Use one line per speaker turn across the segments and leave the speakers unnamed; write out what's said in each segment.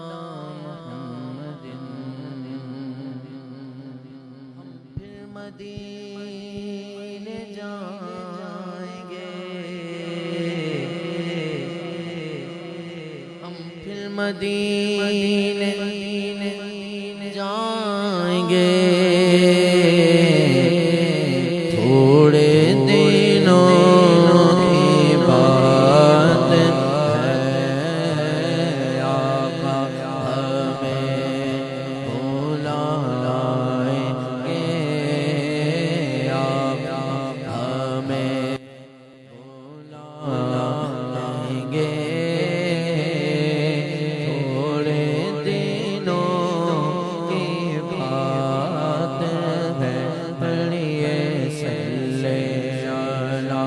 محمد ہم پھر مدینے جائیں گے ہم پھر مدینے جائیں گے تھوڑے دنوں کی بات ہے آقا ہمیں بلائیں گے آقا ہمیں بلائیں گے تھوڑے دنوں کی بات ہے پڑھیے صلی علی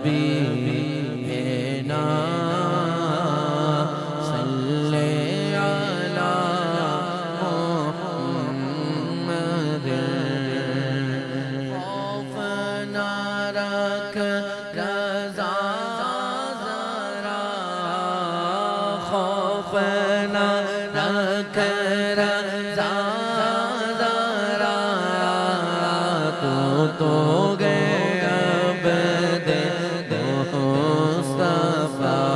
حبیبنا صلی علی محمد خوف نہ رکھ رضا ذرا خوف نہ رکھ رضا ذرا تو گئے عبد مصطفیٰ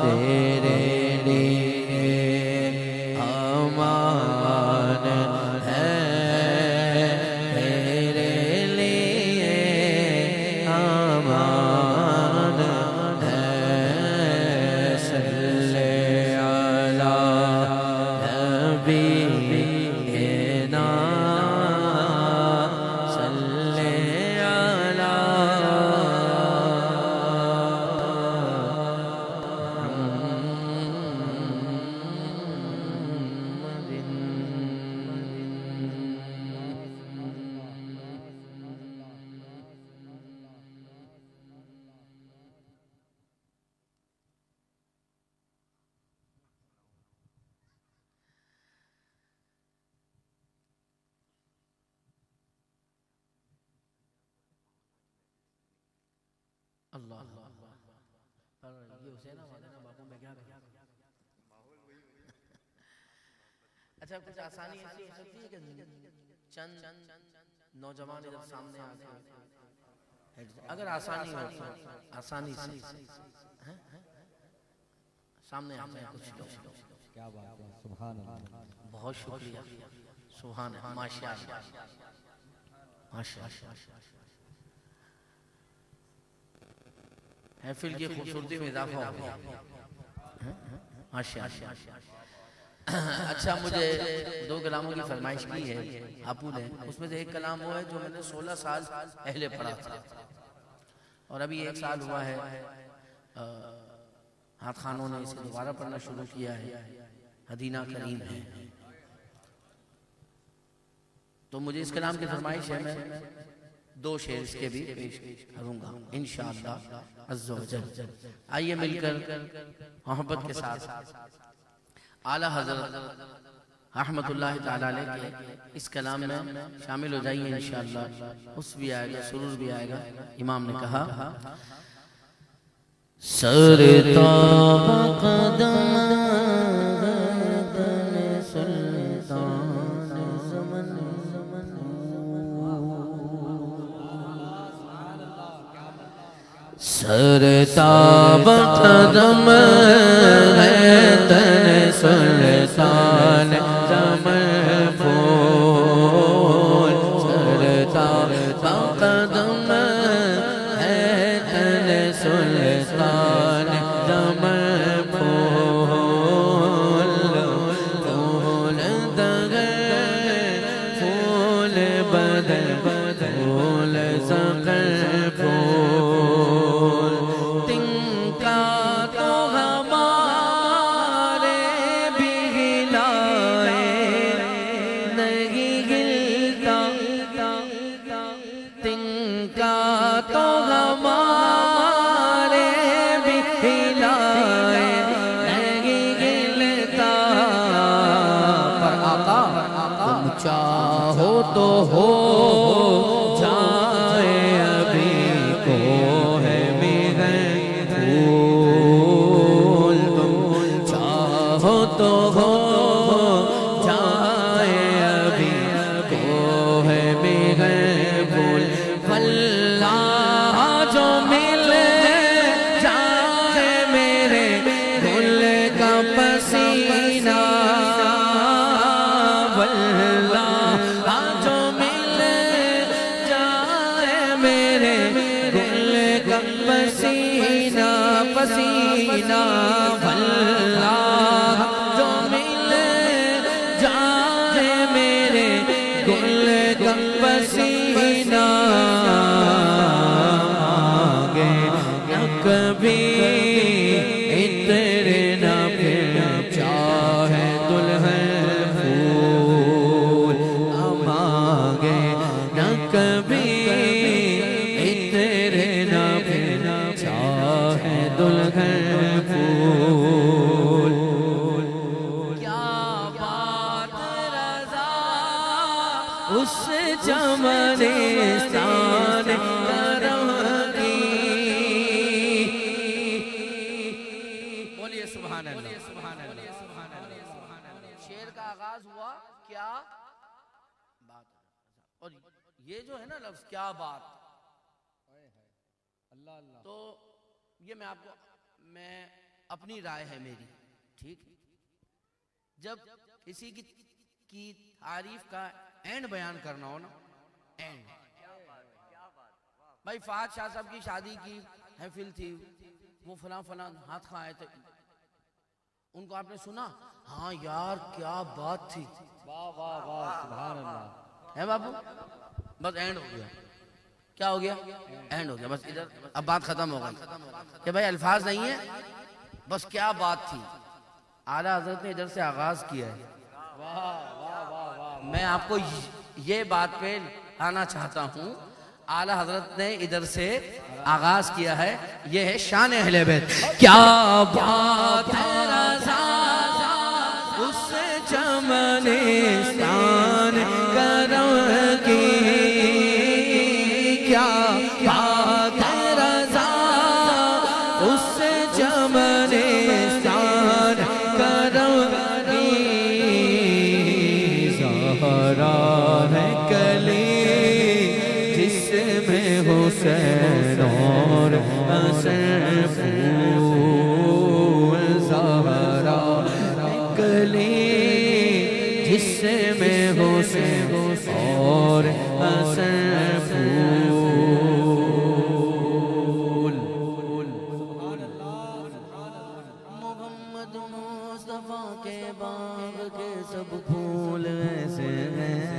تیرے لیے امان ہے تیرے لیے امان ہے صلی علی حبیبنا صلی علی اللہ پر یہ حسین ہمارے باپوں میں کیا کہا اچھا کچھ آسانی ایسی ہو سکتی ہے کہ چند نوجوان ادھر سامنے آ کے اگر آسانی ہو آسانی سے سامنے آ جائیں کچھ لوگ
کیا بات ہے سبحان اللہ
بہت شکریہ سبحان اللہ ماشاءاللہ ماشاءاللہ محفل کی خوبصورتی میں اضافہ ہو گیا ماشاءاللہ اچھا مجھے 2 کلاموں کی فرمائش کی ہے آپو نے اس میں سے ایک کلام وہ ہے جو میں نے 16 سال پہلے پڑھا تھا اور ابھی 1 سال ہوا ہے ہاتھ خانوں نے اسے دوبارہ پڑھنا شروع کیا ہے حدینہ کریم ہے تو مجھے اس کلام کی فرمائش ہے میں 2 شعر اس کے بھی پیش کروں گا انشاءاللہ عز و جل آئیے مل کر محبت کے ساتھ اعلیٰ حضرت رحمت اللہ تعالیٰ علیہ کے اس کلام میں شامل ہو جائیے انشاءاللہ اس بھی آئے گا سرور بھی آئے گا امام نے کہا سرتاب قدم سلطان زمن سرتاب قدم ہے تن سلطان زمن پھول سرتاب قدم ہے تن سلطان زمن پھول پھول دغر پھول بدل پھول سقر پھول تنکا تو ہمارے بھی ہلائے نہیں ہلتا تنکا تو ہمارے بھی ہلائے نہیں ہلتا پر آقا تم چاہو تو ہو جائے ابھی کو ہے میرے پھول پسینہ واللہ جو مل جائے میرے گل کا پسینہ مانگے نہ کبھی عطر نہ پھر چاہے دلہن پھول مانگے نہ کبھی عطر نہ پھر چاہے دلہن پھول کیا بات رضا اس چمنستان کرم کی بولیے سبحان اللہ شعر کا آغاز ہوا کیا بات اور یہ جو ہے نا لفظ کیا بات
اللہ اللہ
تو یہ میں آپ کو میں اپنی رائے ہے میری ٹھیک جب کسی کی تعریف کا اینڈ بیان کرنا ہو نا اینڈ بھائی فہد شاہ صاحب کی شادی کی محفل تھی وہ فلاں فلاں ہاتھ کھاں آئے تھے ان کو آپ نے سنا ہاں یار کیا بات تھی
واہ واہ واہ سبحان اللہ
ہے بابو بس اینڈ ہو گیا کیا ہو گیا اینڈ ہو گیا بس ادھر اب بات ختم ہو گئی کہ بھائی الفاظ نہیں ہے بس کیا بات تھی اعلیٰ حضرت نے ادھر سے آغاز کیا ہے میں آپ کو یہ بات پہ آنا چاہتا ہوں اعلیٰ حضرت نے ادھر سے آغاز کیا ہے یہ ہے شان اہل بیت کیا بات ہے رضا اس چمنستان کرم کی کیا بات ہے رضا اس چمنستان کرم کی زہرا ہے کلی جس میں حسین اور حسن پھول زہرا ہے کلی جس میں حسین اور حسن پھول محمد مصطفیٰ کے باغ کے سب پھول ایسے ہیں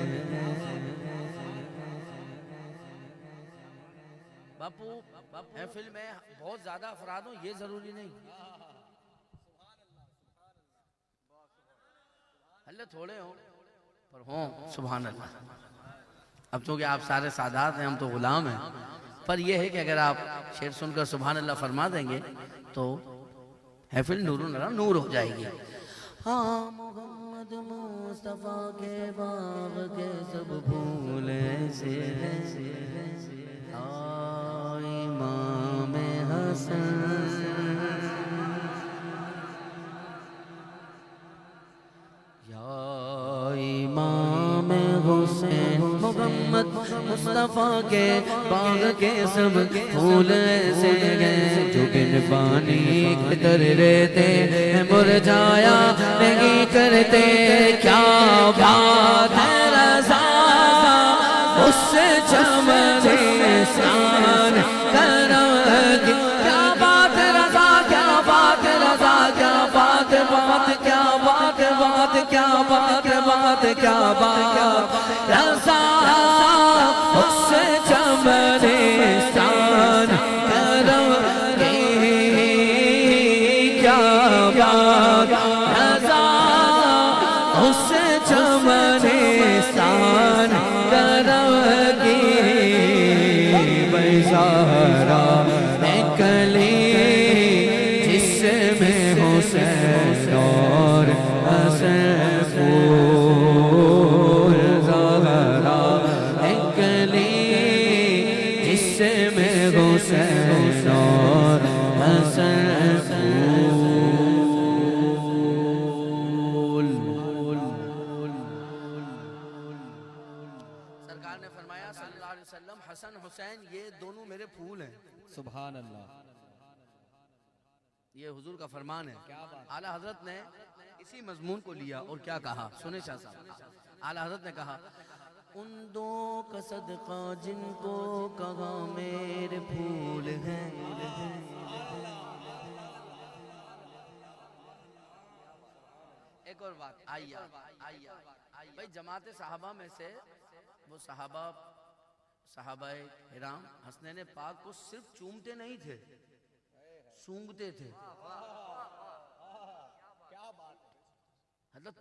باپو محفل میں بہت زیادہ افراد ہوں یہ ضروری نہیں اللہ تھوڑے ہوں پر ہوں سبحان اللہ اب چونکہ آپ سارے سادات ہیں ہم تو غلام ہیں پر یہ ہے کہ اگر آپ شعر سن کر سبحان اللہ فرما دیں گے تو محفل نور نور ہو جائے گی ہاں محمد مصطفیٰ کے باغ کے سب پھول ایسے ہیں امام حسن یا امام حسین محمد مصطفیٰ کے باغ کے سب پھول ایسے ہیں جو بن پانی کے در رہتے ہیں مرجھایا نہیں کرتے کیا بات ہے رضا اس چمنستان کرم کی کیا بات رضا کیا بات رضا کیا بات بات کیا بات بات کیا بات بات کیا بات رضا اس چمنستان کرم کی کیا بات رضا اس چمنستان کرم کی زہرا ہے کلی جس میں حسین اور حسن پھول زہرا ہے کلی جس میں حسین اور حسن پھول سرکار نے فرمایا صلی اللہ علیہ وسلم حسن حسین یہ دونوں میرے پھول ہیں
سبحان اللہ
یہ حضور کا فرمان ہے اعلیٰ حضرت نے اسی مضمون کو لیا اور کیا کہا سنیں شاہ صاحب اعلیٰ حضرت نے کہا ان دو کا صدقہ جن کو کہا میرے پھول ہیں اور بات آئیے بھائی جماعت صحابہ میں سے وہ صحابہ کرام حسنین پاک کو صرف چومتے نہیں تھے، سونگتے تھے. حضرت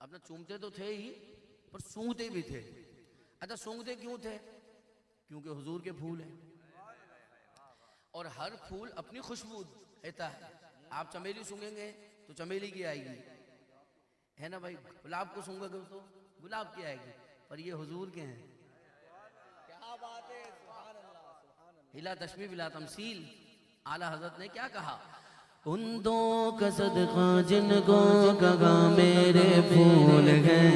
اپنا چومتے تو تھے ہی پر سونگتے بھی تھے. اچھا سونگتے کیوں تھے؟ کیونکہ حضور کے پھول ہیں اور ہر پھول اپنی خوشبو دیتا ہے. آپ چمیلی سونگیں گے تو چمیلی کی آئے گی، ہے نا بھائی. گلاب کو سونگے گے تو گلاب کی آئے گی، پر یہ حضور کے ہیں.
کیا بات ہے، سبحان اللہ سبحان اللہ.
بلا تشبیہ بلا تمثیل. اعلیٰ حضرت نے کیا کہا؟ ان دو کا صدقہ جن کو کہا میرے پھول ہیں،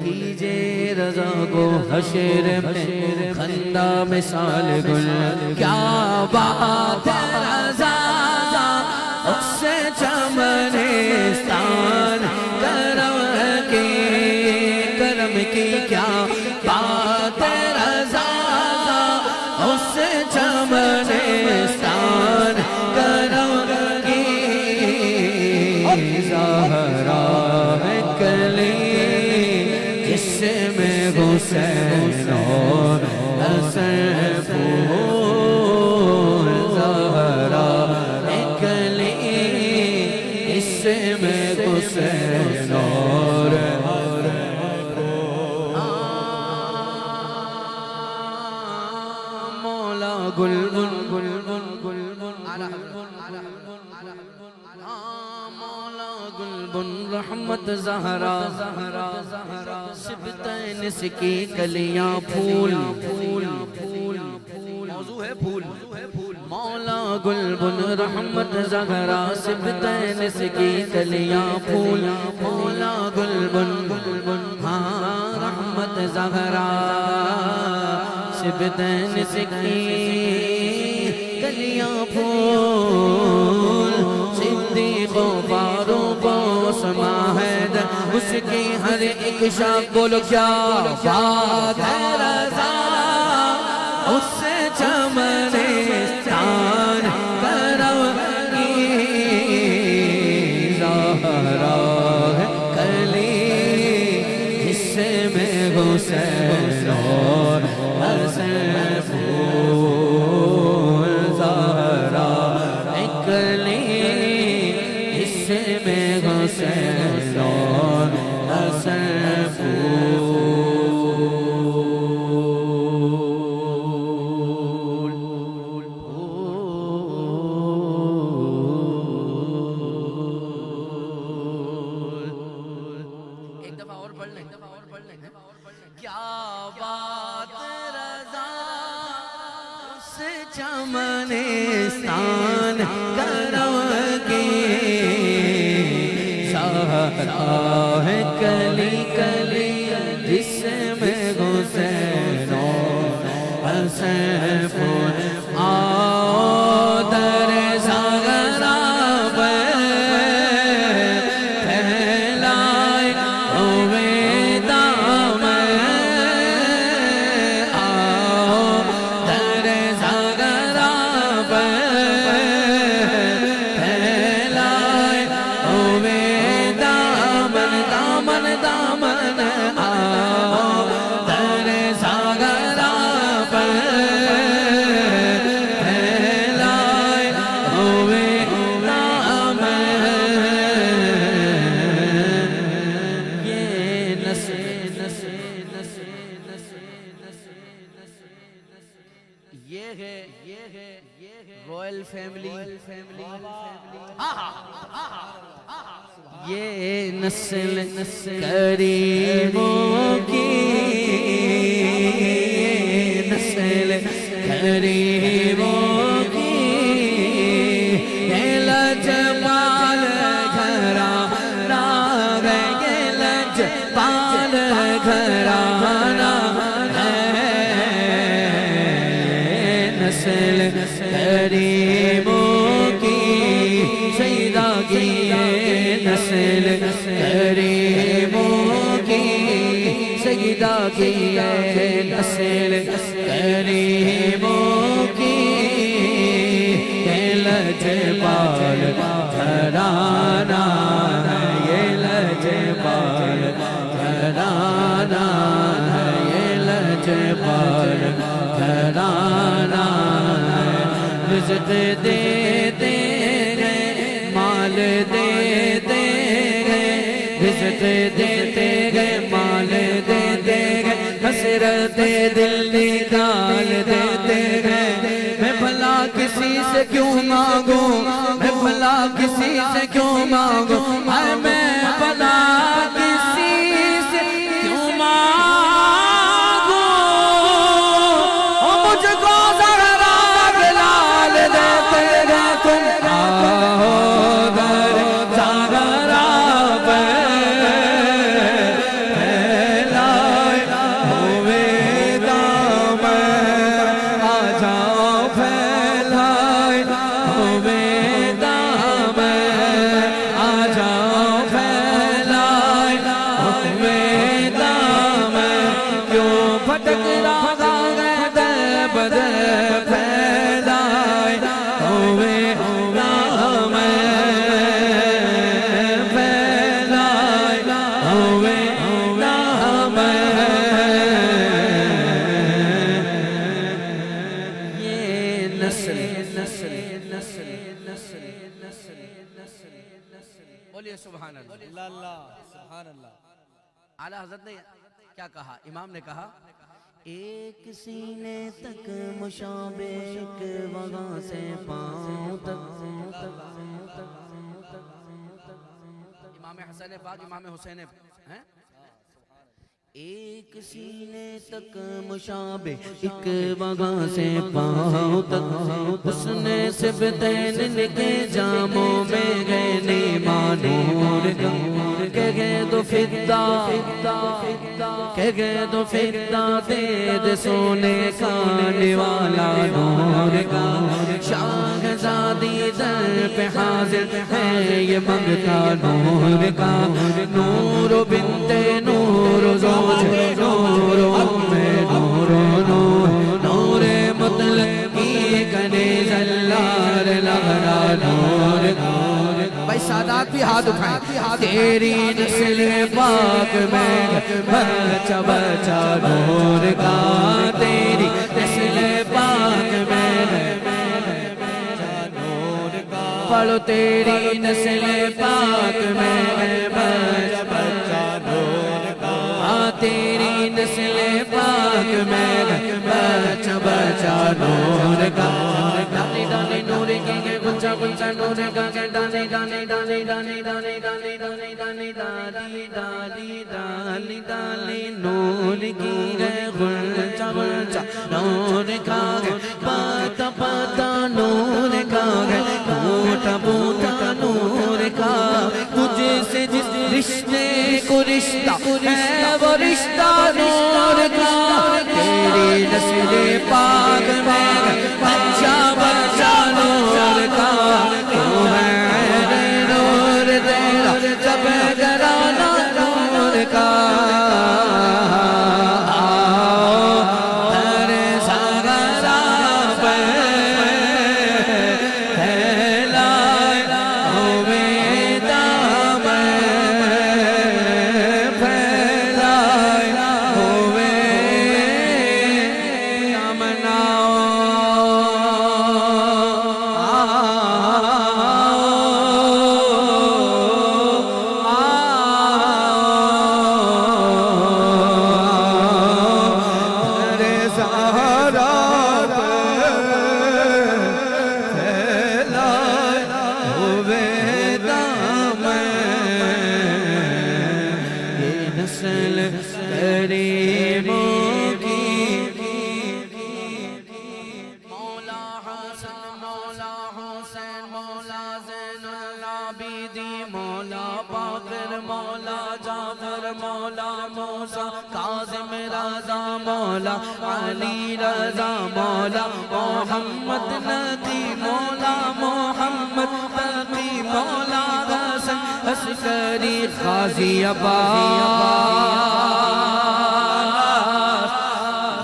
کیجے رضا کو حشر میں خندہ مثال گل. کیا بات ہے رضا اس سے چمنستان کرم کی کیا بات ہے رضا اس سے چمنستان کرم کی. زہرا ہے کلی جس میں حسین اور حسن پھول. زہرا ہے کلی جس میں حسین اور مولا گلبن گلبن گلبن گلبن رحمت زہرا سبتین کی کلیاں پھول. موضوع ہے پھول. مولا گلبن رحمت زہرا سبتین کی کلیاں پھول. مولا گلبن ہاں رحمت زہرا سبتین کی کلیاں پھول. صدیق و فاروق و عثمان حیدر اس کی ہر ایک شاخ. بولو کیا بات ہے رضا اس سے چمنستان کرم کی. زہرا ہے کلی جس میں حسین اور حسن پھول. زہرا ہے کلی جس میں حسین اور حسن پھول. ایک دفعہ اور پڑھ لیں. کیا بات رضا سے چمنستان کرم کی. زہرا ہے کلی کلی جس میں حسین اور حسن پھول. آؤ در زہرا پھیلائے ہوئے دامن. آؤ در زہرا پھیلائے ہوئے دامن. دامن دامن آؤ در زہرا پھیلائے ہوئے دامن. یہ ہے رویل فیملی. یہ نسل کریموں کی، نسل کریموں کی. یہ لجپال گھرانہ ہے، یہ لجپال گھرانہ ہے. نسل کریموں کی سیدہ کی. نسل کریموں کی سیدہ کی. نسل کریموں کی لجپال گھرانہ ہے. یہ
رزق دیتے گئے مال دیتے گئے رزق دیتے گئے مال دیتے گئے حسرت دل نکال دیتے گئے میں بھلا کسی سے کیوں مانگوں میں بھلا کسی سے کیوں مانگوں اے میں بھلا کسی سے کیوں مانگوں مجھ کو ذرا بلال دیتے گئے تم آؤ در زہرا پہ پھیلائے ہوئے دامن آ جاؤ پھیلائے ہوئے دامن آ جاؤ پھیلائے ہوئے دامن کیوں بھٹک رہا ہے در بدر پھیلائے ہوئے دامن پھیلائے ہوئے دامن یہ نسل
بولیے سبحان اللہ۔
اللہ اللہ سبحان اللہ۔
اعلیٰ حضرت نے کیا کہا؟ امام نے کہا ایک سینے تک مشابہ ایک وغاں سے پاؤں تک امام حسن پاک امام حسین ہیں ایک سینے تک مشابہ ایک وغاں سے پاؤں تک حسن سبتین کے جاموں میں گئے نیمان نور کہ گئے تو فدہ کہ گئے تو فدہ دے دے سونے کا نوالا نور کا شاہزادی در پہ حاضر ہے یہ منگتا نور کا نور بنت نور زوج نور ام نور نور نور مطلقی کنیز اللہ لغرا نور بھائی سادات بھی ہاتھ اٹھائیں تیری نسل پاک میں بچہ بچہ نور کا تیری نسل پاک میں پڑھو تیری نسل پاک میں بچہ بچہ نور کا تیری نسل پاک میں بچہ بچہ نور کا ڈالی ڈالی نور کی گنچا گنچا نور کا ڈالی ڈالی ڈالی ڈالی ڈالی ڈالی ڈالی ڈالی ڈالی ڈالی ڈالی ڈالی نور کی گئے گنچا گنچا نور کا پاتا پاتا نور کا بوٹا بوٹا نور کا تجھے سے جس رشتے کو رشتہ ہے وہ رشتہ نور کا تیری نسل پاک میں بچہ بچہ نور کا تو ہے نور تیرا جب گرانا نور کا علی رضا مولا محمد نبی مولا محمد باقی مولا حسن عسکری غازی عباس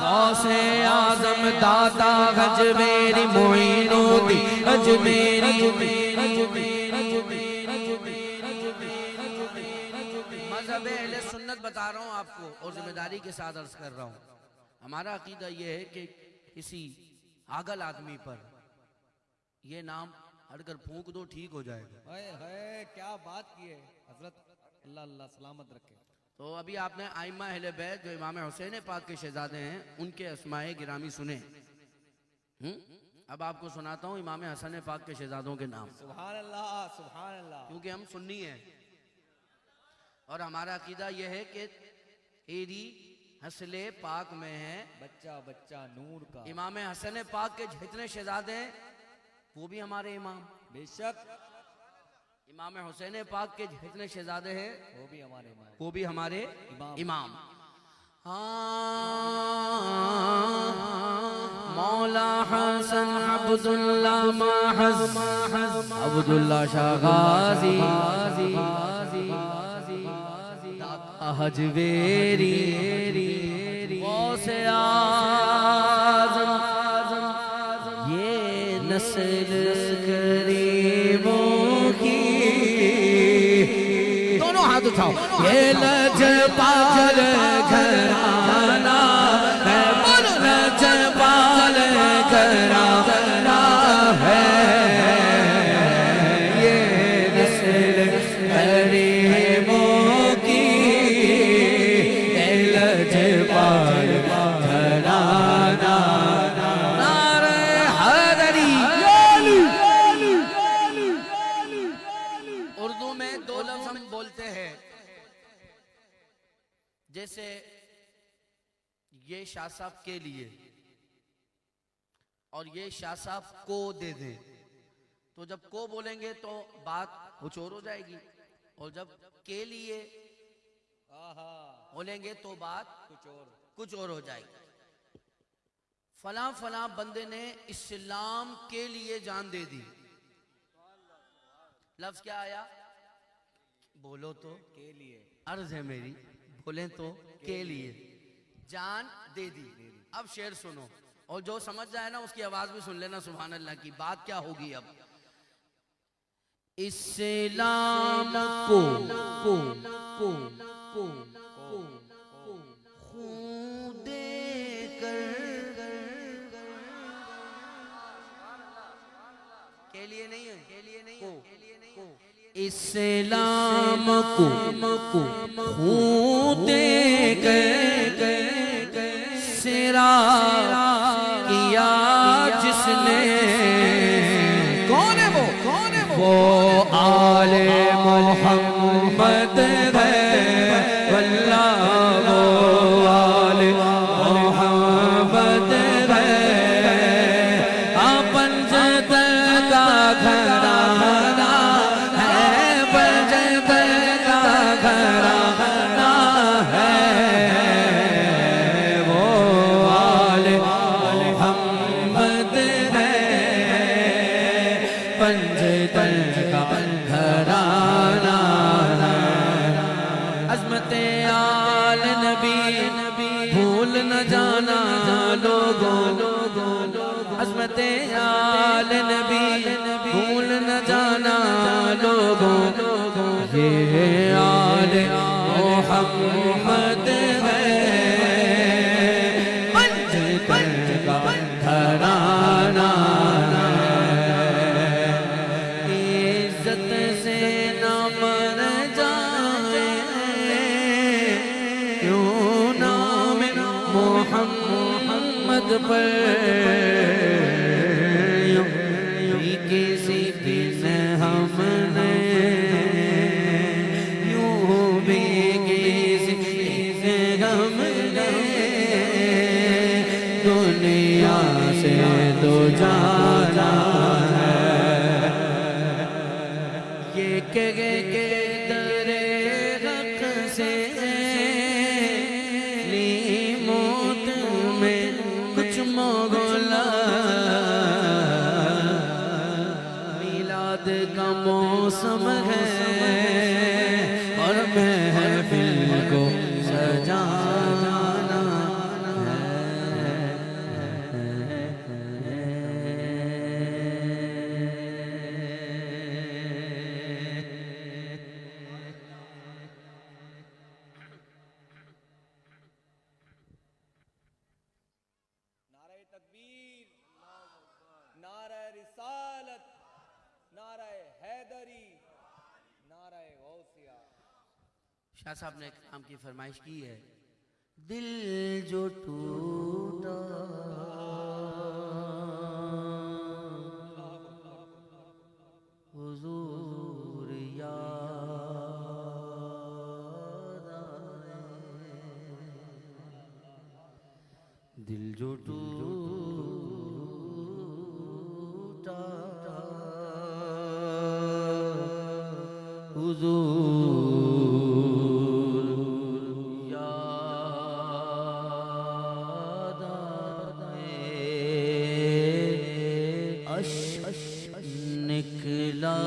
غوث اعظم داتا اجمیری معین الدین اجمیری مذہب اہل سنت بتا رہا ہوں آپ کو اور ذمہ داری کے ساتھ عرض کر رہا ہوں ہمارا عقیدہ یہ ہے کہ کسی پاگل آدمی پر یہ نام ہٹ کر پھونک دو ٹھیک ہو جائے گا.
ہائے ہائے کیا بات کی ہے حضرت, اللہ اللہ سلامت رکھے.
تو ابھی آپ نے ائمہ اہل بیت جو امام حسین پاک کے شہزادے ہیں ان کے اسماء گرامی سنے. اب آپ کو سناتا ہوں امام حسن پاک کے شہزادوں کے نام,
سبحان اللہ سبحان اللہ.
کیونکہ ہم سنی ہیں اور ہمارا عقیدہ یہ ہے کہ ایری حسل پاک میں ہے
بچہ بچہ نور کا.
امام حسن پاک کے جتنے شہزادے ہیں وہ بھی ہمارے امام,
بے شک
امام حسین پاک کے جتنے شہزادے ہیں
وہ بھی ہمارے امام.
وہ بھی ہمارے امام. مولا حسن عبداللہ عبداللہ شاہ غازی حجویری غوث اعظم, یہ نسل کریموں کی, دونوں ہاتھ اٹھاؤ, یہ لجپال گھرانہ ہے, لجپال گھرانہ ہے, یہ نسل کریموں کی, یہ لجپال گھرانہ. نعرہ حیدری. اردو میں دو لفظ ہم بولتے ہیں, جیسے یہ شاہ صاحب کے لیے اور یہ شاہ صاحب کو دے دیں, تو جب کو بولیں گے تو بات کچھ اور ہو جائے گی, اور جب کے لیے بولیں گے تو بات کچھ اور ہو جائے گی. فلاں فلاں بندے نے اسلام کے لیے جان دے دی. لفظ کیا آیا؟ بولو تو
کے لیے,
عرض ہے میری, بولیں تو کے لیے جان دے دی. اب شعر سنو, اور جو سمجھ جائے نا اس کی آواز بھی سن لینا. سبحان اللہ کی بات کیا ہوگی اب. اسلام کو خون دے کر, کے لیے نہیں ہے, کے لیے نہیں ہے, اسلام کو خون دے کر سرا کیا جس نے, کون ہے وہ, کون ہے وہ آل محمد ہے, واللہ وہ آل محمد ہے, پنجت کا گھرانہ ہے, پنجت کا گھرانہ ہے, وہ آل محمد ہے, پنجت کا گھرانہ ہے. عظمت آل نبی بھول نہ جانا لوگوں, عظمت آل نبی بھول نہ جانا لوگوں, یہ آل محمد ہے, پنجت کا گھرانہ ہے. عزت سے نہ مر جائے کیوں نام محمد پر, کسی دن ہم نے یوں بھی کسی دن ہم نے دنیا سے تو جانا ہے. یہ کہے کہ در حق سے لی موت میں کچھ مغلا, میلاد کا موسم ہے اور محفل کو سجانا
نعرہ تکبیر, نعرہ رسالت,
شاہ صاحب نے ایک کام کی فرمائش کی ہے، دل جو ٹوٹا حضور یاد آئے، دل جو ٹوٹا حضور یاد آئے، اشک نکلا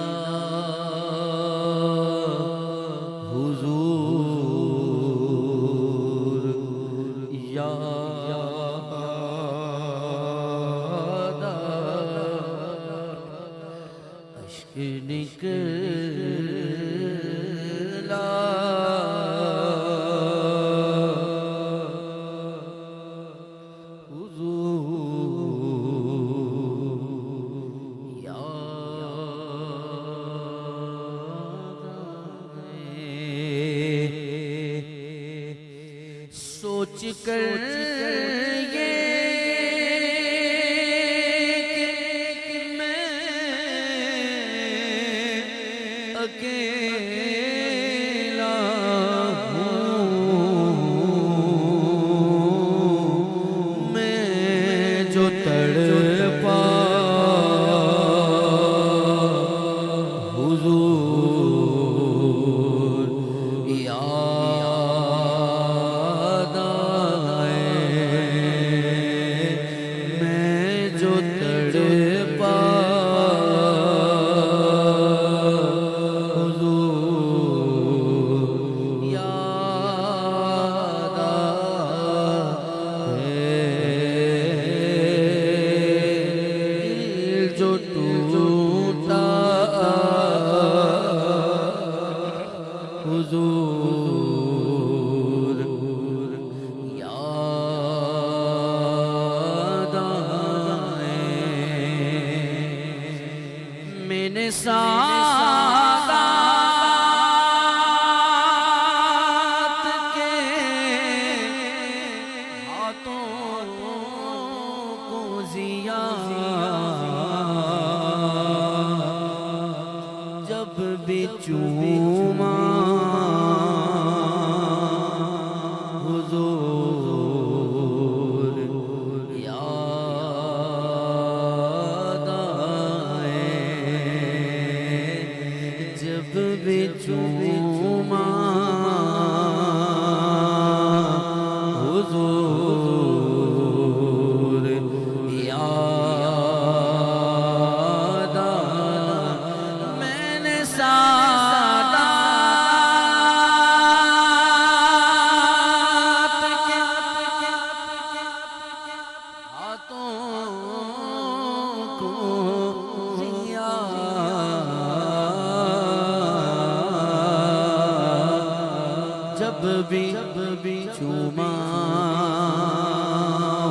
حضور یاد آئے، اشک نکلا سوچ کر یہ کہ میں اکیلا ہوں، میں جو تڑپا حضور یاد آئے، میں جو تڑپا حضور یاد آئے، دل جو ٹوٹا حضور یاد آئے، میں نے سادات کے ہاتھوں کو ضیا جب بھی چوما حضور یاد آئے، جب بھی چوما حضور یاد آئے، میں نے سادات کے ہاتھوں کو ضیا جب بھی چوما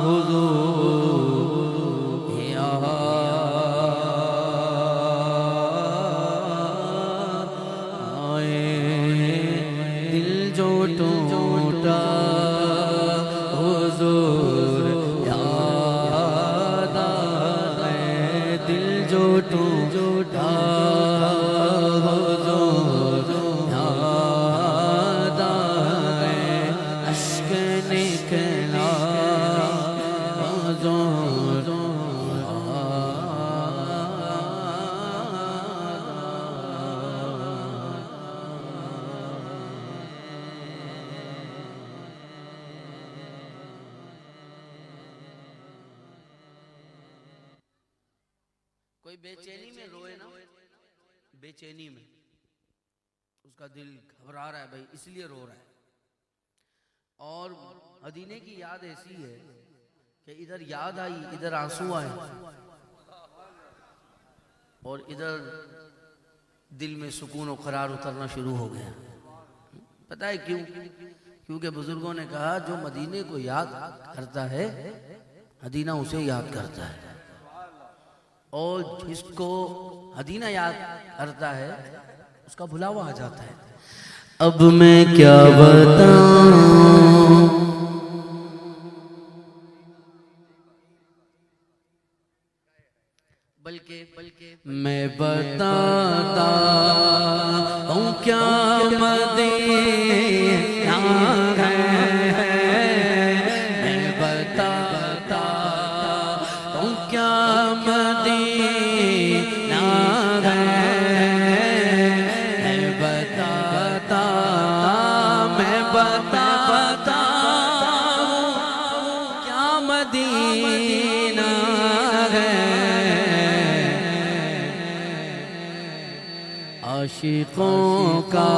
حضور یاد آئے، دل جو ٹوٹا حضور یاد آئے، دل جو ٹوٹا حضور یاد آئے، اشک نکلا حضور کوئی بے چینی میں روئے نا، بے چینی میں اس کا دل گھبرا رہا ہے بھائی، اس لیے رو رہا ہے، اور مدینے کی یاد ایسی ہے کہ ادھر یاد آئی، ادھر آنسو آئے، اور ادھر دل میں سکون و قرار اترنا شروع ہو گیا۔ پتہ ہے کیوں؟ کیونکہ بزرگوں نے کہا جو مدینے کو یاد کرتا ہے مدینہ اسے یاد کرتا ہے، اور جس کو مدینہ یاد کرتا ہے اس کا بھلاوا آ جاتا ہے۔ اب میں کیا بتاؤں بلکہ میں بتاتا ہوں کیا مدینہ ہے میں بتاتا ہوں کیا مدینہ ہے میں بتاتا کیا مدینہ ہے عاشقوں کا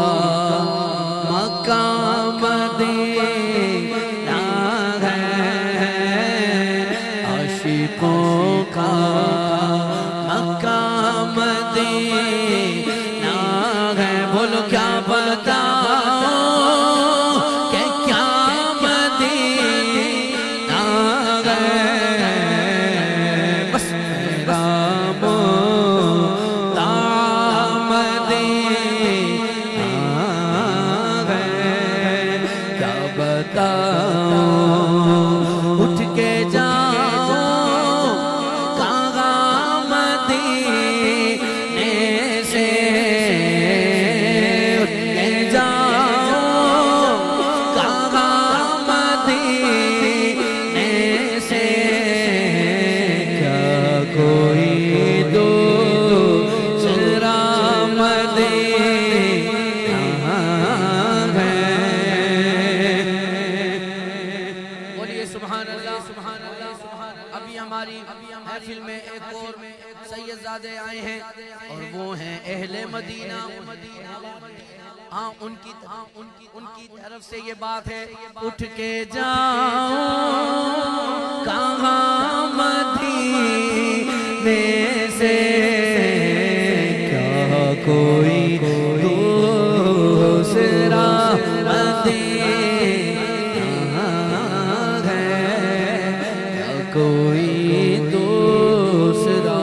مکہ مدینہ ہے عاشقوں کا مکہ مدینہ ہے بولو کیا بتاؤں کہ کیا مدینہ ہے بس میرا اٹھ کے جاؤ کہاں مدینے سے اٹھ کے جاؤ کہاں مدینے سے کیا کوئی دوسرا مدینہ ہے سبحان اللہ سبحان اللہ ابھی ہماری محفل میں ایک اور سید زادے آئے ہیں اور وہ ہیں اہل مدینہ ہاں ان کی طرف سے یہ بات ہے اٹھ کے جاؤ کہاں مدینے سے کیا کوئی دوسرا کوئی دوسرا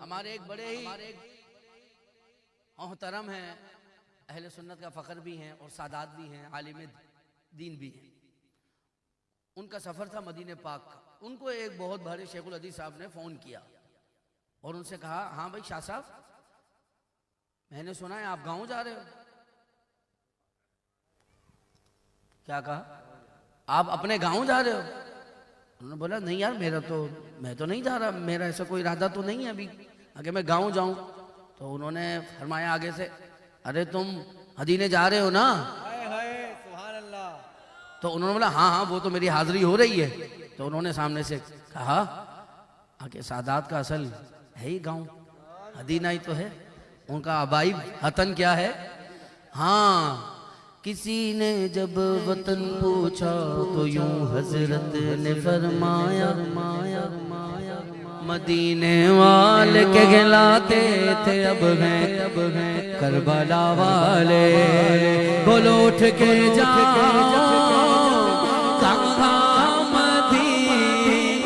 ہمارے ایک بڑے ہی محترم ہیں اہل سنت کا فخر بھی ہیں اور سادات بھی ہیں عالم دین بھی ہیں ان کا سفر تھا مدینہ پاک کا ان کو ایک بہت بڑے شیخ الحدیث صاحب نے فون کیا اور ان سے کہا ہاں بھائی شاہ صاحب میں نے سنا ہے آپ گاؤں جا رہے ہو کیا کہا آپ اپنے گاؤں جا رہے ہو انہوں نے بولا نہیں یار میں تو نہیں جا رہا میرا ایسا کوئی ارادہ تو نہیں ہے ابھی اگر میں گاؤں جاؤں تو انہوں نے فرمایا آگے سے ارے تم مدینے جا رہے ہو نا
سبحان اللہ
تو انہوں نے بولا ہاں وہ تو میری حاضری ہو رہی ہے تو انہوں نے سامنے سے کہا کہ سادات کا اصل ہے ہی گاؤں مدینہ ہی تو ہے ان کا آبائی وطن کیا ہے ہاں کسی نے جب وطن پوچھا تو یوں حضرت نے فرمایا مدینے والے کے گھلاتے تھے اب ہیں کربلا والے بولو اٹھ کے جاؤ کہاں مدینے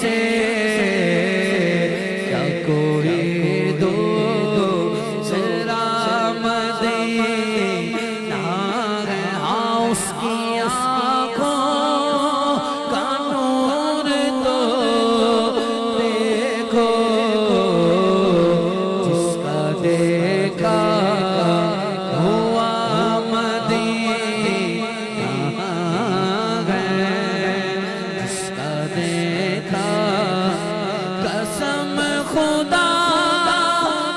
سے کیا کوئی دوسرا مدینہ ہے ہاں اس کی آنکھوں کا نور تو دیکھو جس کا دیکھا ہوا مدینہ ہے جس کا دیکھا قسم خدا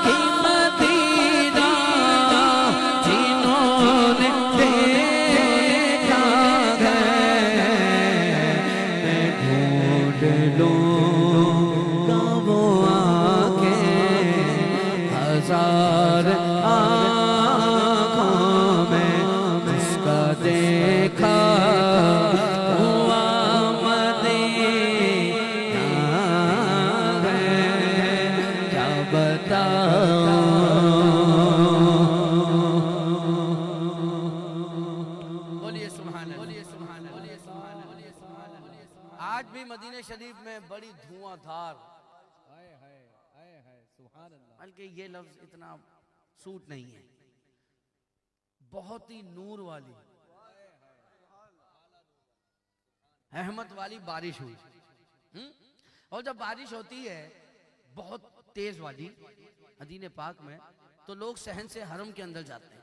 کی مدینہ جنہوں نے دیکھا ہے میں ڈھونڈ لوں گا وہ آنکھیں ہزار آنکھوں میں جس کا دیکھا ہوا مدینہ ہے کیا بتاؤں بولیے سبحان اللہ آج بھی مدینہ شریف میں بڑی دھواں دھار
سبحان اللہ.
بلکہ یہ لفظ اتنا سوٹ نہیں ہے. بہت ہی نور والی رحمت والی بارش ہوئی. اور جب بارش ہوتی ہے بہت تیز والی مدینے پاک میں تو لوگ صحن سے حرم کے اندر جاتے ہیں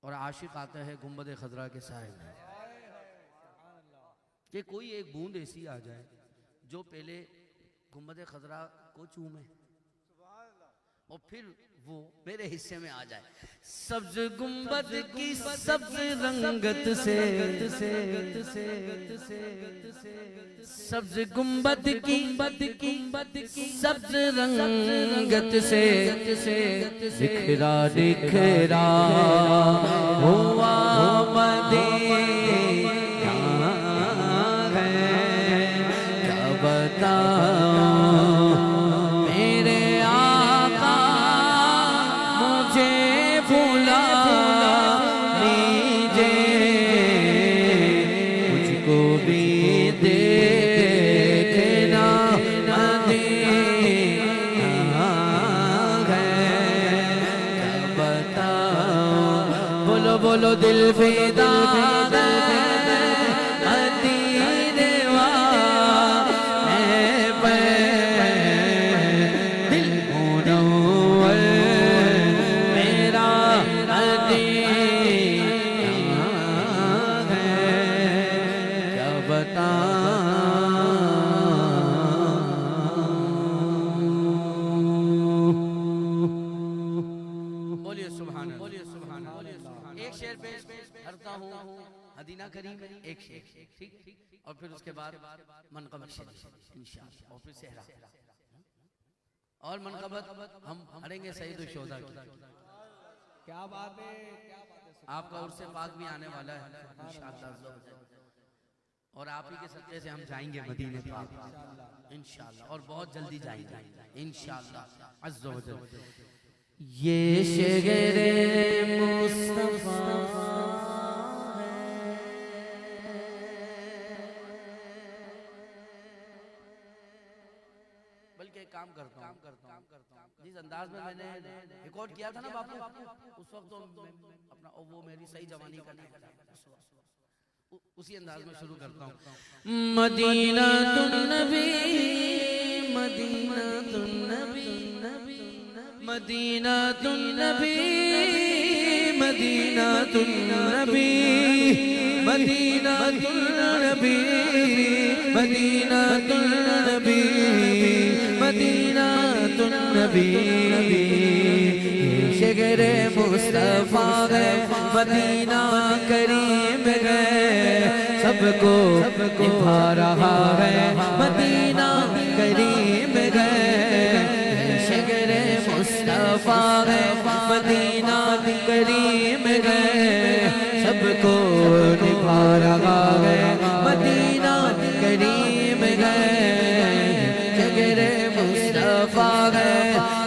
اور عاشق آتا ہے گنبد خضرا کے سائے میں کہ کوئی ایک بوند ایسی آ جائے جو پہلے گنبد خضرا کو چومے اور پھر وہ میرے حصے میں آ جائے. سبز گنبد کی سبز رنگت سے سبز گنبد کی سبز رنگت سے بکھرا بکھرا ہوا مدینہ ہے. کیا بتاؤں میرے آقا مجھے بھلا لیجے مجھ کو بھی دیکھنا مدینہ ہے. کیا بتاؤں بولو بولو دل فدا ہے مدینے والے پہ دل منور میرا مدینہ ہے. کیا بتاؤں بولیے سبحان اللہ. بولیے سبحان اللہ. ایک شعر پیش کرتا ہوں مدینہ کریم ایک شعر ٹھیک اور پھر اس کے بعد منقبت شریف انشاءاللہ اور پھر صحرا اور منقبت ہم پڑھیں گے سید الشہداء کی.
کیا بات ہے, کیا بات ہے.
آپ کا عرص پاک بھی آنے والا ہے انشاءاللہ اور آپ ہی کے صدقے سے ہم جائیں گے مدینے پاک انشاءاللہ اور بہت جلدی جائیں گے انشاءاللہ عز و جل. یہ شعر مصطفیٰ بلکہ ایک کام کرتا ہوں جس انداز میں نے ریکارڈ کیا تھا نا باپو اس وقت تو اپنا وہ میری صحیح جوانی کا نہیں تھا اسی انداز میں شروع کرتا ہوں. مدینہ النبی مدینہ النبی مدینہ النبی مدینہ النبی مدینہ النبی مدینہ النبی مدینہ النبی. شگر مصطفیٰ ہے مدینہ کریم ہے سب کو نبھا رہا ہے مدینہ کریم ہے. شگر مصطفیٰ ہے مدینہ کریم ہے سب کو نبھا رہا ہے مدینہ کریم ہے. شگر مصطفیٰ ہے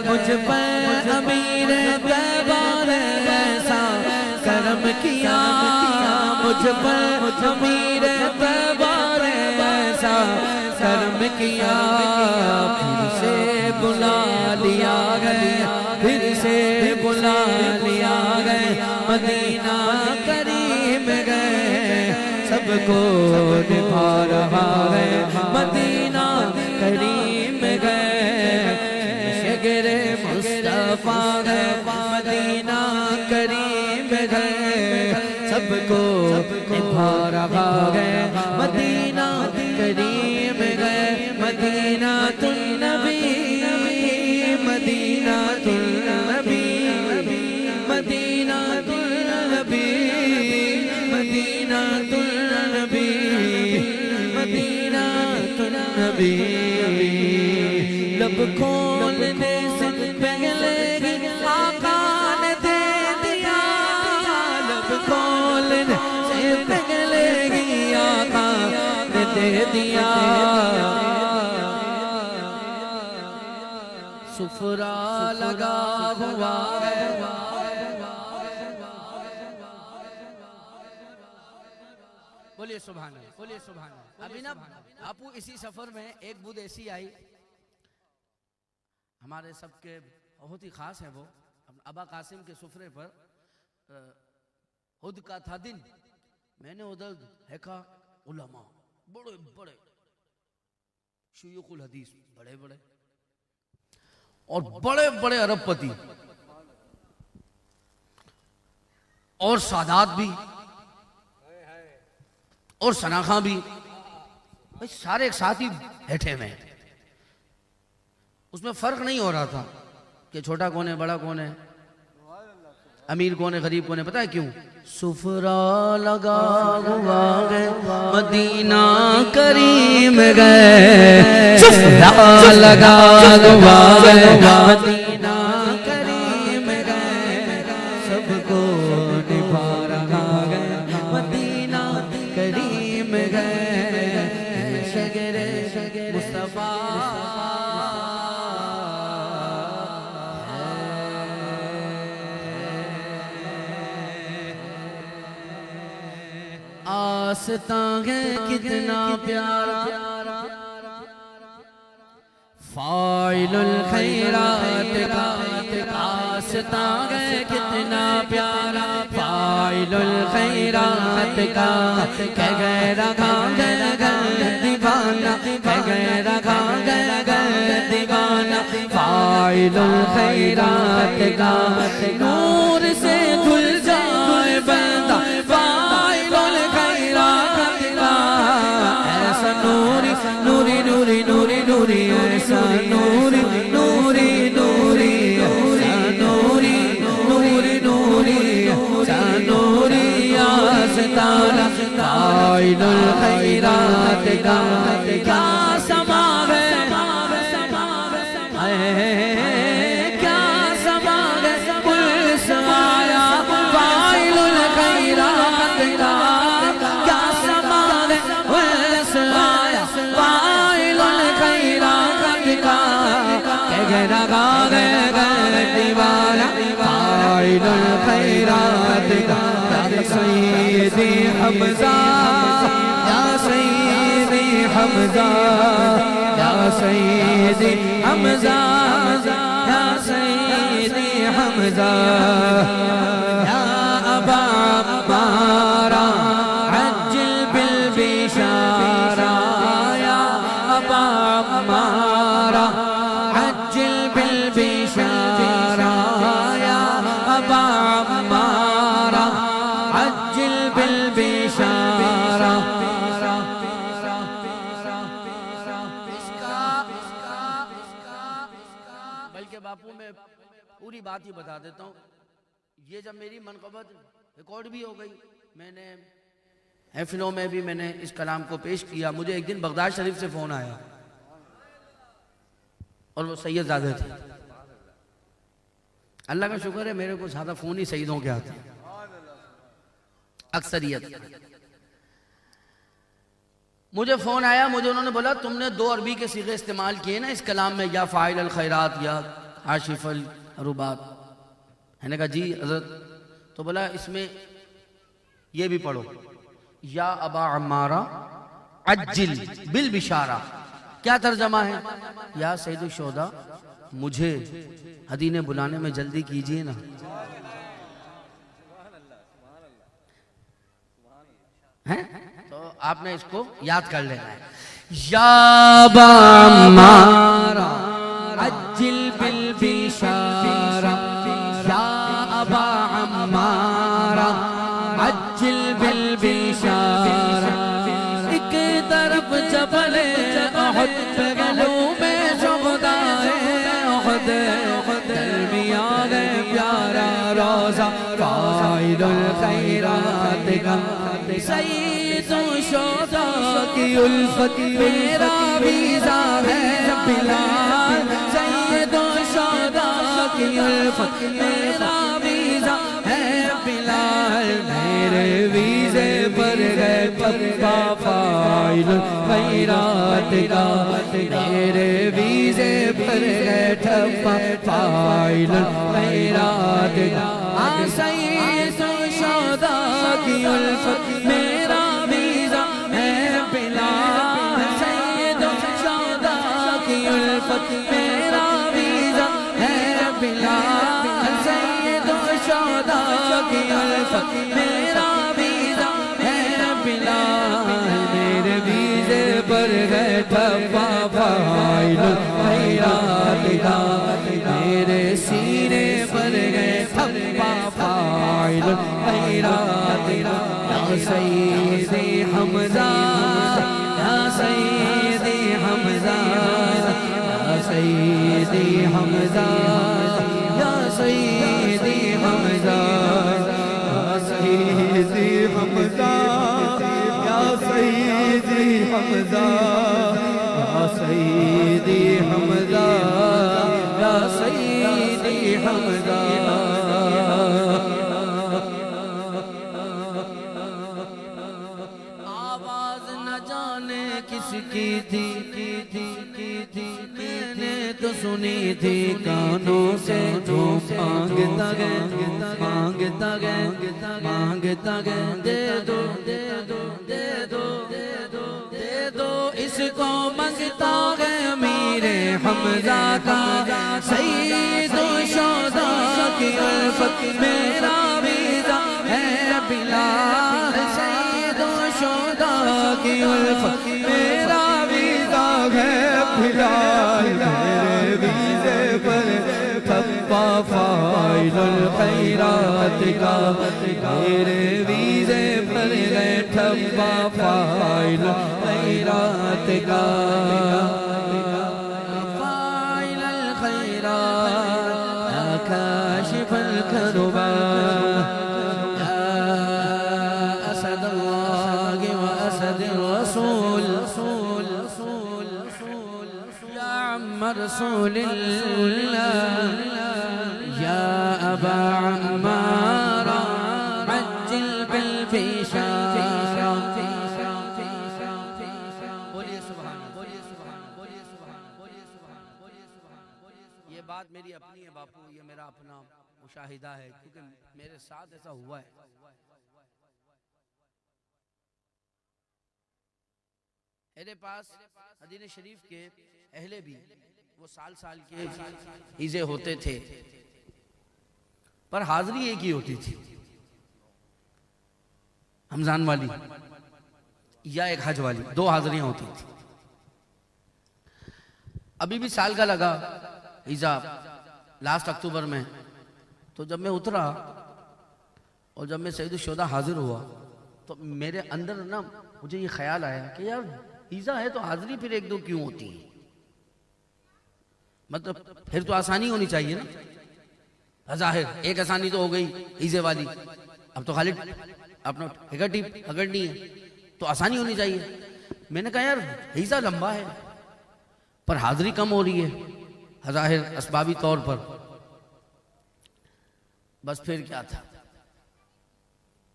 مجھ پر امیر طیبہ نے ایسا کرم کیا مجھ پر امیر طیبہ نے ایسا کرم کیا. پھر سے بلا لیا گئے پھر سے بلا لیا گئے مدینہ کریم گئے سب کو نبھا رہا ہے مدینہ کریم گئے. شگر مصطفیٰ ہے مدینہ کریم گئے سب کو نبھا رہا ہے مدینہ کریم گئے. مدینہ النبی مدینہ النبی مدینہ النبی مدینہ النبی مدینہ النبی. لب کھولنے سے پہلے ہی آقا نے دے دیا لب کھولنے سے پہلے ہی آقا نے دے دیا. سفرہ لگا ہوا ہے بولیے سبحان اللہ بولیے سبحان اللہ. ابھی نا آپو اسی سفر میں ایک بود ایسی آئی ہمارے سب کے بہت ہی خاص ہیں وہ. ابا قاسم کے سفرے پر خود کا تھا دن, میں نے ادھر دیکھا علماء بڑے بڑے شیوخ الحدیث بڑے بڑے اور بڑے بڑے ارب پتی اور سادات بھی اور سناخاں بھی, سارے ایک ساتھ ہی بیٹھے ہوئے ہیں. اس میں فرق نہیں ہو رہا تھا کہ چھوٹا کون ہے بڑا کون ہے, امیر کون ہے غریب کون ہے. پتہ ہے کیوں؟ سفرا لگا ہوا ہے مدینہ کریم گئے, سفرا لگا ہوا ہے مدینہ کریم گئے, سب کو نبھا رہا ہے مدینہ کریم گئے, شگر مصطفیٰ آستاں ہے کتنا پیارا, فاعل الخیرات کا آستاں ہے کتنا پیارا, فاعل الخیرات کا کہہ رکھا گل دیوانہ, کہہ رکھا گل دیوانہ, فاعل الخیرات کا نور سے دھل جائے بندہ, نوری نوری نوری نوری ایسا نوری نوری نوری ایسا نوری نوری نوری ایسا نوری آستانہ فاعل الخیرات کا کیا سما ہے, کیا سما ہے پلس آیا فاعل الخیرات کا, کیا سما ہے پلس آیا فاعل الخیرات کا, کہہ رہا ہے دیوانہ فاعل الخیرات کا. یا سیدی حمزہ یا سیدی حمزہ یا سیدی حمزہ یا سیدی حمزہ, یا ابا عمارہ عجل بالبشارہ, یا ابا عمارہ عجل بالبشارہ, یا ابا عمارہ عجل بالبشارہ. بلکہ باپو میں پوری بات ہی بتا دیتا ہوں, یہ جب میری منقبت ریکارڈ بھی ہو گئی, میں نے محفلوں میں بھی میں نے اس کلام کو پیش کیا, مجھے ایک دن بغداد شریف سے فون آیا اور وہ سید زادہ تھے. اللہ کا شکر ہے میرے کو زیادہ فون ہی سیدوں کے آتے ہیں اکثریت. مجھے فون آیا, مجھے انہوں نے بولا تم نے 2 عربی کے صیغے استعمال کیے نا اس کلام میں, یا فاعل الخیرات یا عاشف العروبات. میں نے کہا جی حضرت. تو بولا اس میں یہ بھی پڑھو, یا ابا عمارہ عجل بالبشارہ. کیا ترجمہ ہے؟ یا سید الشہداء مجھے ہدی نے بلانے میں جلدی کیجئے نا. تو آپ نے اس کو یاد کر لینا ہے. یا ابا عمارہ عجل بالبشارہ, یا ابا عمارہ عجل بالبشارہ. ایک طرف جبل احد پہلو میں شہدائے احد, درمیان پیارا روزہ فاعل الخیرات کا. سید الشہداء کی الفت میرا ویزا ہے بلال, سید الشہداء کی الفت میرا ویزا ہے بلال. میرے ویزے پر گئے پپا فاعل الخیرات کا, میرے ویزے پر گئے ٹھپا فاعل الخیرات کا. سید الشہداء کی الفت میرا ویزا ہے بلال, سید الشہداء کی الفت میرا ویزا
فاعل الخیرات کا میرے سینے پر گئے تھپا فاعل الخیرات کا یا سیدی حمزہ یا سیدی حمزہ یا سیدی حمزہ یا سیدی حمزہ یا سیدی حمزہ یا سیدی حمزہ یا سیدی حمزہ یا سیدی حمزہ آواز نہ جانے کس کی تھی میں نے تو سنی تھی کانوں سے جو مانگتا گئے مانگتا گئے مانگتا گئے دے دو دے دو دے دو دے دو دے دو اس کو مانگتا گئے امیر حمزہ کا سید الشہداء کی الفت میرا ویزا ہے بلال سید الشہداء کی الفت میرا ویزا ہے بلال میرے ویزے پر تھپا فاعل الخیرات کا میرے ویزے پر گئے تھپا فاعل الخیرات کا فاعل الخیرات یا کاشف الکربات یا اسد اللہ و اسد الرسول یا عم رسول اللہ یا ابا عمار عجل بالبشارہ بولیے سبحان یہ بات میری اپنی ہے باپو یہ میرا اپنا مشاہدہ ہے کیونکہ میرے ساتھ ایسا ہوا ہے میرے پاس مدینہ شریف کے اہلے بھی وہ سال سال کے عیزے ہوتے تھے پر حاضری ایک ہی ہوتی تھی رمضان والی یا ایک حج والی دو حاضریاں ہوتی تھی ابھی بھی سال کا لگا عیزہ لاسٹ اکتوبر میں تو جب میں اترا اور جب میں سید الشہداء حاضر ہوا تو میرے اندر نا مجھے یہ خیال آیا کہ یار عیزہ ہے تو حاضری پھر ایک دو کیوں ہوتی ہے مطلب پھر تو آسانی ہونی چاہیے نا ظاہر ایک آسانی تو ہو گئی عیزے والی اب تو خالی اپنا اگڑنی ہے تو آسانی ہونی چاہیے میں نے کہا یار عیزہ لمبا ہے پر حاضری کم ہو رہی ہے ظاہر اسبابی طور پر بس پھر کیا تھا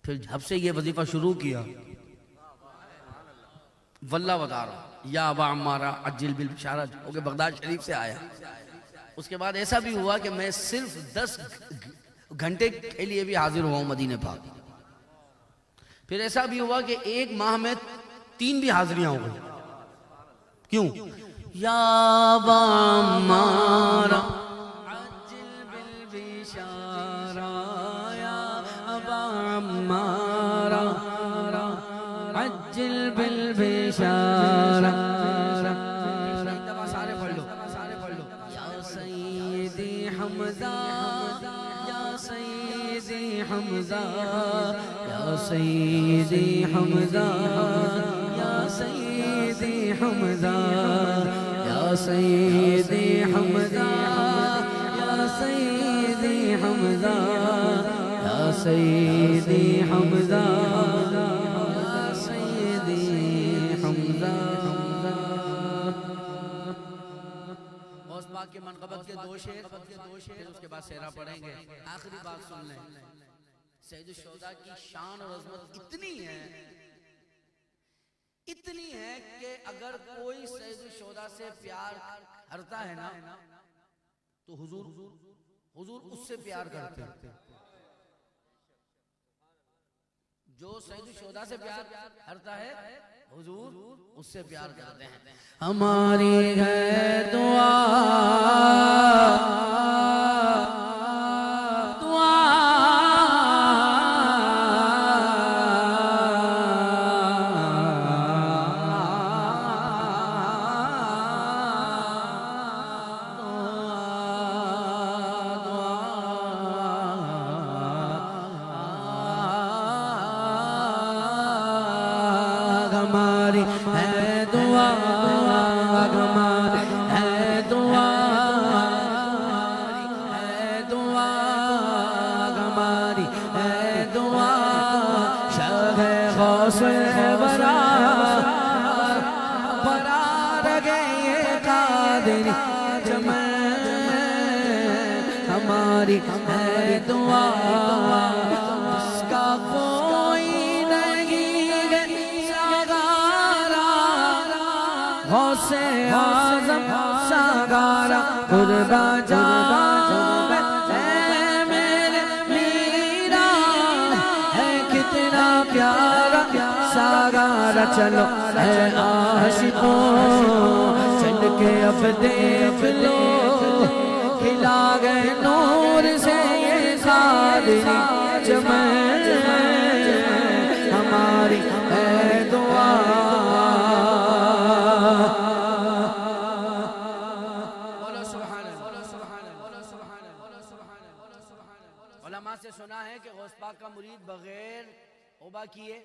پھر جب سے یہ وظیفہ شروع کیا واللہ بتا رہا یا ابا عمارہ عجل بالبشارہ جو کہ بغداد شریف سے آیا اس کے بعد ایسا بھی ہوا کہ میں صرف 10 گھنٹے کے لیے بھی حاضر ہوا ہوں مدینہ پاک پھر ایسا بھی ہوا کہ ایک ماہ میں 3 بھی حاضریاں ہو گئی کیوں یا ابا عمارہ عجل بالبشارہ یا ابا عمارہ عجل بالبشارہ سارے پڑھ لو یا سیدی حمزہ یا سیدی حمزہ یا سیدی حمزہ یا سیدی حمزہ یا سیدی حمزہ یا سیدی حمزہ یا سیدی حمزہ کے منقبت کے 2 شعر پھر اس کے بعد سیرہ پڑھیں گے آخری بات سن لیں سید الشہداء کی شان اور عظمت اتنی ہے کہ اگر کوئی سید الشہداء سے پیار کرتا ہے نا تو حضور اس سے پیار کرتے ہیں جو سید الشہداء سے پیار کرتا ہے حضور اس سے پیار کرتے ہیں ہماری ہے دعا ہماری ہے دعا ہماری ہے دعا ہے دعا ہماری ہے دعا شاہ غوث ورا ہماری ہے دعا جس کا کوئی نہیں ہے سگارا غوث اعظم سگارا قربا جام اے میرے میرا ہے کتنا پیارا سگارا چلو اے عاشقوں چل کے اب دیکھ لو کھلا گئے نور سے یہ قادری چمن ہماری ہے دعا بولو سبحان اللہ علماء سے سنا ہے کہ غوث پاک کا مرید بغیر توبہ کیے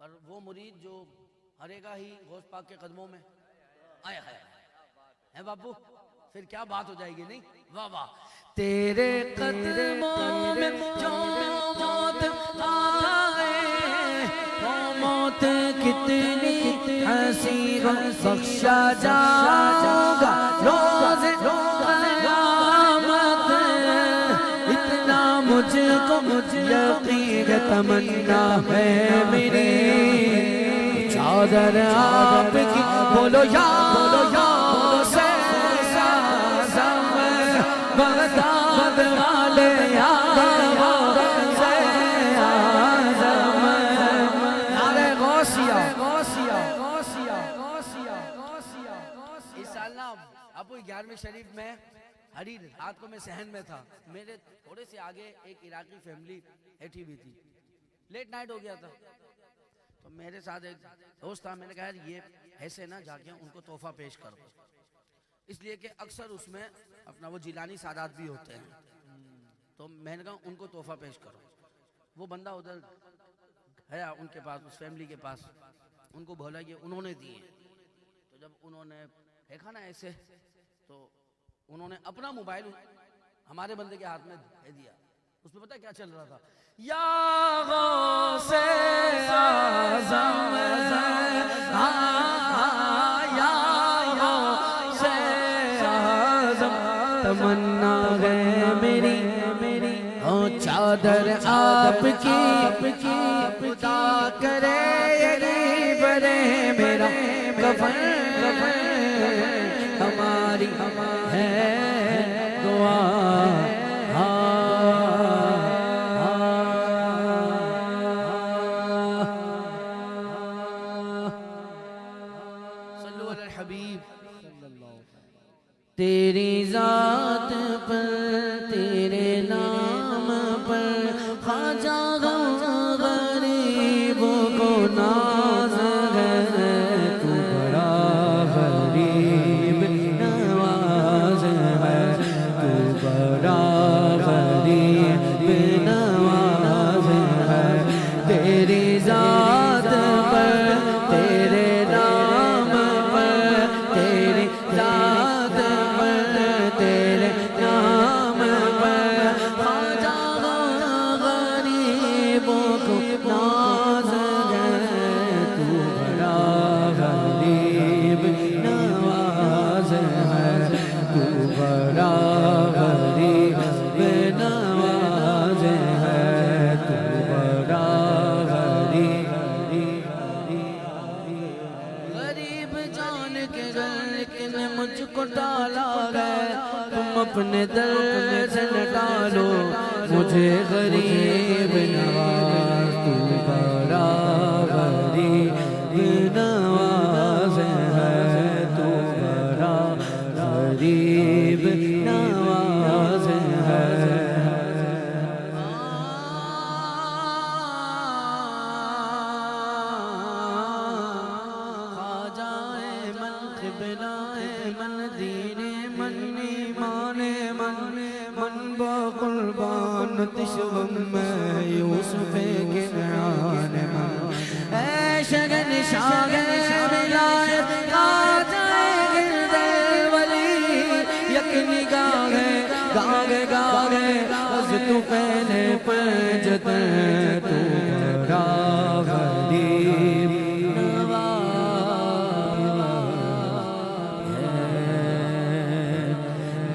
پر وہ مرید جو ہرے گا ہی غوث پاک کے قدموں میں آیا ہے بابو پھر کیا بات ہو جائے گی نہیں واہ واہ تیرے قدموں میں جو موت آئے وہ موت کتنی حسین بخشا جاؤں گا روز قیامت اتنا مجھ کو یقین تمنا ہے میری چادر آپ کی بولو یا بغداد والے غوث اعظم نعرہ غوثیہ اس سال نا ابو 11ویں شریف میں ہری رات کو میں صحن میں تھا میرے تھوڑے سے آگے ایک عراقی فیملی بیٹھی ہوئی تھی لیٹ نائٹ ہو گیا تھا تو میرے ساتھ ایک دوست تھا میں نے کہا یہ ایسے نا جا کے ان کو تحفہ پیش کرو اس لیے کہ اکثر اس میں اپنا وہ جیلانی سادات بھی ہوتے ہیں تو میں نے کہا ان کو تحفہ پیش کرو وہ بندہ ادھر گیا ان کے پاس اس فیملی کے پاس ان کو بولا کہ انہوں نے دیے تو جب انہوں نے دیکھا نا ایسے تو انہوں نے اپنا موبائل ہمارے بندے کے ہاتھ میں دے دیا اس میں پتہ کیا چل رہا تھا یا غوث اعظم تمنا ہے میری چادر آپ کی خدا کرے یہی برے میرا کفن ہماری ہے دعا صلو علی الحبیب تیری ذات پر تیرے نام پر خواجہ غریب کو ناز ہے تو بڑا غریب نواز ہے تو بڑا غریب نواز ہے تیری ذات پر تیرے نام پر تیری ذات تیرے نام پر خواجہ غریبوں کو ناز ہے تو بڑا غریب نواز ہے تو بڑا غریب نواز ہے تو بڑا غریب جان کے لیکن مجھ کو ڈالا گیا تم اپنے در سے ڈالو مجھے غریب نواز تو بڑا غریب نواز ہے تو بڑا غریب نواز ہے خواجہ منقب قبلائے من دینے من ایمان من من با قربان تشغم میں یوسف کنعان من اے شگن شاگن ولایت خواجہ گرد الولی یک نگاہ گاہ گاہ از تو پہلے پنجت تو بڑا غریب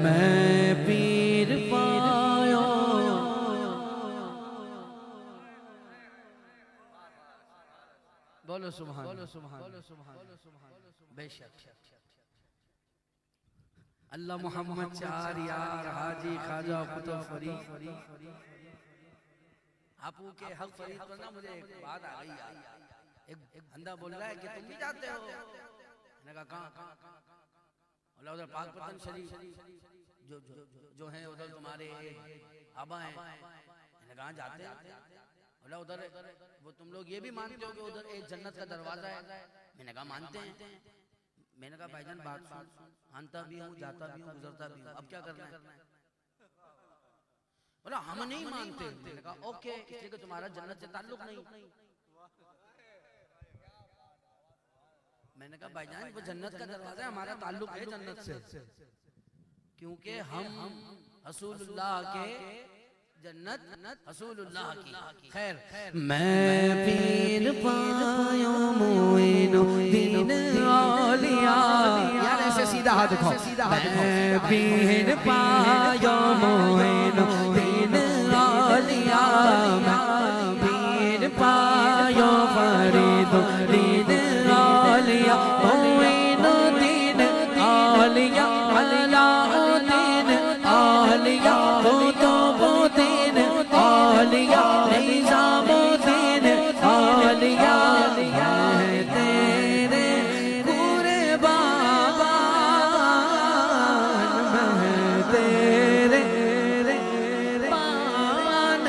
میں پیر پایا بولو سبحان بے شک اللہ محمد چار یار حاجی خواجہ قطب فرید آپو کے حق فرید پر نا مجھے ایک بات آ گئی ایک بندہ بول رہا ہے کہ تم بھی جاتے ہو میں نے کہا کہاں اللہ ادھر پاک پتن شریف جو ہیں ادھر تمہارے آبا ہیں میں نے کہا جاتے ہیں اللہ ادھر وہ تم لوگ یہ بھی مانتے ہو کہ ادھر ایک جنت کا دروازہ ہے میں نے کہا مانتے ہیں میں نے کہا بھائی جان بات سن آنتا بھی ہوں جاتا بھی ہوں گزرتا بھی ہوں اب کیا کرنا ہے بولا ہم نہیں مانتے میں نے کہا اوکے اس لیے کہ تمہارا جنت سے تعلق نہیں میں نے کہا بھائی جان وہ جنت کا دروازہ ہے ہمارا تعلق ہے جنت سے کیونکہ ہم رسول اللہ کے جنت رسول اللہ کی خیر میں پیر پایا معین الدین اولیاء یار ایسے سیدھا ہاتھ دکھاؤ میں پیر پایا معین الدین اولیاء میں پیر پایا فرید الدین اولیاء معین الدین اولیاء علاء الدین اولیاء قطب الدین اولیاء نظام الدین اولیاء ہے تیرے قربان میں تیرے قربان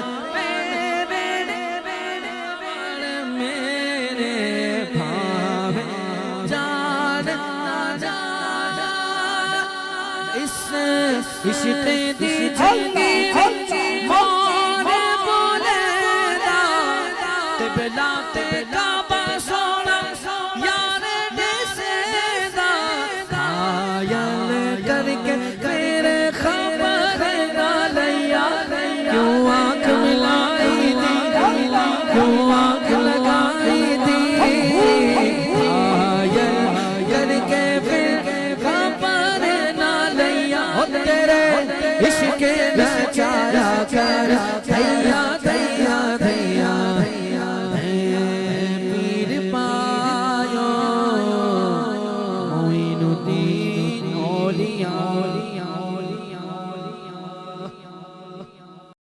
میرے بھاوے جان عشق دی جنگی مور بولیدہ قبلہ تے کعبہ سونا یار دیسیدہ خائل کر کے میرے خبر نہ لیا کیوں آنکھ ملائی دی کیوں آنکھ لگائی دی خائل کر کے پھر خبر نہ لیا تیرے عشق نچایا کر